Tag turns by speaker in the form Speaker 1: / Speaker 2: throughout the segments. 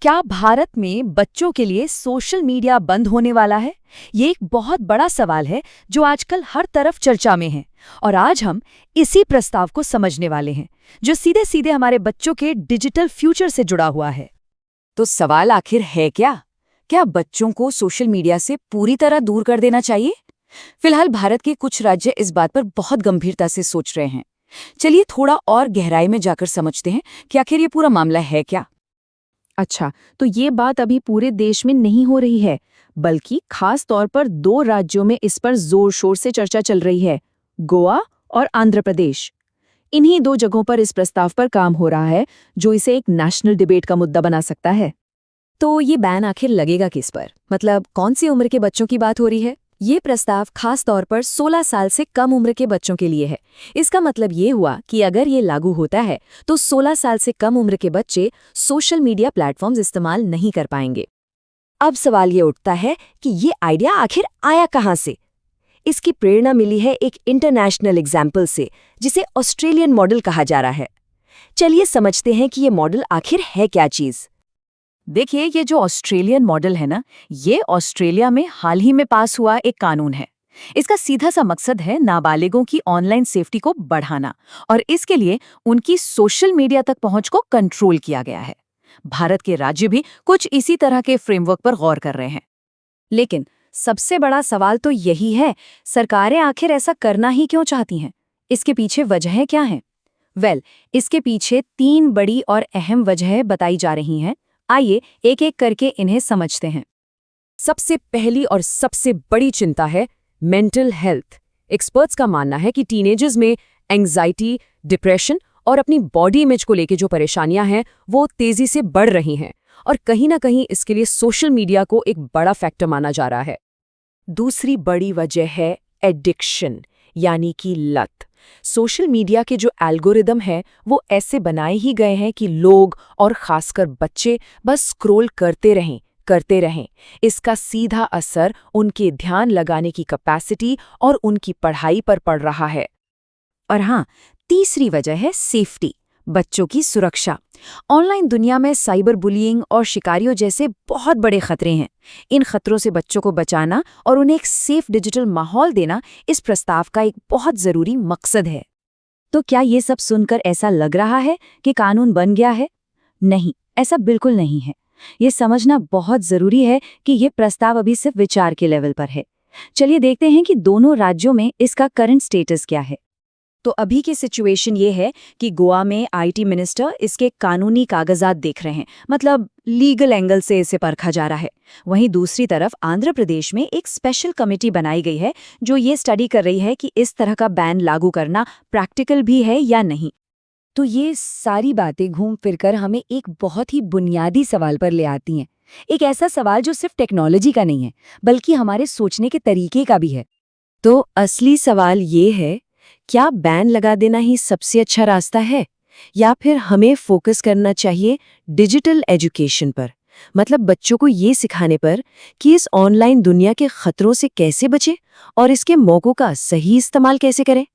Speaker 1: क्या भारत में बच्चों के लिए सोशल मीडिया बंद होने वाला है? ये एक बहुत बड़ा सवाल है जो आजकल हर तरफ चर्चा में है। और आज हम इसी प्रस्ताव को समझने वाले हैं, जो सीधे सीधे हमारे बच्चों के डिजिटल फ्यूचर से जुड़ा हुआ है।
Speaker 2: तो सवाल आखिर है क्या? क्या बच्चों को सोशल मीडिया से पूरी तरह दूर कर देना चाहिए? फिलहाल भारत के कुछ राज्य इस बात पर बहुत गंभीरता से सोच रहे हैं। चलिए थोड़ा और गहराई में जाकर समझते हैं कि आखिर ये पूरा मामला है क्या।
Speaker 3: अच्छा, तो ये बात अभी पूरे देश में नहीं हो रही है, बल्कि खास तौर पर दो राज्यों में इस पर जोर शोर से चर्चा चल रही है, गोवा और आंध्र प्रदेश। इन्हीं दो जगहों पर इस प्रस्ताव पर काम हो रहा है, जो इसे एक नेशनल डिबेट का मुद्दा बना सकता है।
Speaker 2: तो ये बैन आखिर लगेगा किस पर? मतलब कौन सी उम्र के बच्चों की बात हो रही है? ये प्रस्ताव खास तौर पर 16 साल से कम उम्र के बच्चों के लिए है। इसका मतलब ये हुआ कि अगर ये लागू होता है तो 16 साल से कम उम्र के बच्चे सोशल मीडिया प्लेटफॉर्म्स इस्तेमाल नहीं कर पाएंगे। अब सवाल ये उठता है कि ये आइडिया आखिर आया कहाँ से? इसकी प्रेरणा मिली है एक इंटरनेशनल एग्जाम्पल से, जिसे ऑस्ट्रेलियन मॉडल कहा जा रहा है। चलिए समझते हैं कि ये मॉडल आखिर है क्या चीज़।
Speaker 1: देखिए, ये जो ऑस्ट्रेलियन मॉडल है ना, ये ऑस्ट्रेलिया में हाल ही में पास हुआ एक कानून है। इसका सीधा सा मकसद है नाबालिगों की ऑनलाइन सेफ्टी को बढ़ाना, और इसके लिए उनकी सोशल मीडिया तक पहुंच को कंट्रोल किया गया है। भारत के राज्य भी कुछ इसी तरह के फ्रेमवर्क पर गौर कर रहे हैं।
Speaker 2: लेकिन सबसे बड़ा सवाल तो यही है, सरकारें आखिर ऐसा करना ही क्यों चाहती हैं? इसके पीछे वजहें क्या हैं? इसके पीछे 3 बड़ी और अहम वजहें बताई जा रही हैं। आइए एक एक करके इन्हें समझते हैं। सबसे पहली और सबसे बड़ी चिंता है मेंटल हेल्थ। एक्सपर्ट्स का मानना है कि टीनेजर्स में एंग्जाइटी, डिप्रेशन और अपनी बॉडी इमेज को लेके जो परेशानियां हैं वो तेजी से बढ़ रही हैं, और कहीं ना कहीं इसके लिए सोशल मीडिया को एक बड़ा फैक्टर माना जा रहा है। दूसरी बड़ी वजह है एडिक्शन, यानी कि लत। सोशल मीडिया के जो एल्गोरिदम है वो ऐसे बनाए ही गए हैं कि लोग, और खासकर बच्चे, बस स्क्रॉल करते रहें। इसका सीधा असर उनके ध्यान लगाने की कैपेसिटी और उनकी पढ़ाई पर पड़ रहा है। और हाँ, तीसरी वजह है सेफ्टी, बच्चों की सुरक्षा। ऑनलाइन दुनिया में साइबर बुलिंग और शिकारियों जैसे बहुत बड़े खतरे हैं। इन खतरों से बच्चों को बचाना और उन्हें एक सेफ डिजिटल माहौल देना इस प्रस्ताव का एक बहुत जरूरी मकसद है। तो क्या ये सब सुनकर ऐसा लग रहा है कि कानून बन गया है? नहीं, ऐसा बिल्कुल नहीं है। ये समझना बहुत जरूरी है कि ये प्रस्ताव अभी सिर्फ विचार के लेवल पर है। चलिए देखते हैं कि दोनों राज्यों में इसका करंट स्टेटस क्या है। तो अभी की सिचुएशन ये है कि गोवा में आईटी मिनिस्टर इसके कानूनी कागजात देख रहे हैं, मतलब लीगल एंगल से इसे परखा जा रहा है। वहीं दूसरी तरफ आंध्र प्रदेश में एक स्पेशल कमेटी बनाई गई है जो ये स्टडी कर रही है कि इस तरह का बैन लागू करना प्रैक्टिकल भी है या नहीं। तो ये सारी बातें घूम फिरकर हमें एक बहुत ही बुनियादी सवाल पर ले आती हैं। एक ऐसा सवाल जो सिर्फ टेक्नोलॉजी का नहीं है, बल्कि हमारे सोचने के तरीके का भी है। तो असली सवाल ये है, क्या बैन लगा देना ही सबसे अच्छा रास्ता है, या फिर हमें फोकस करना चाहिए डिजिटल एजुकेशन पर? मतलब बच्चों को ये सिखाने पर कि इस ऑनलाइन दुनिया के खतरों से कैसे बचें और इसके मौकों का सही इस्तेमाल कैसे करें।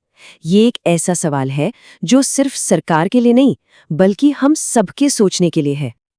Speaker 2: ये एक ऐसा सवाल है जो सिर्फ सरकार के लिए नहीं, बल्कि हम सबके सोचने के लिए है।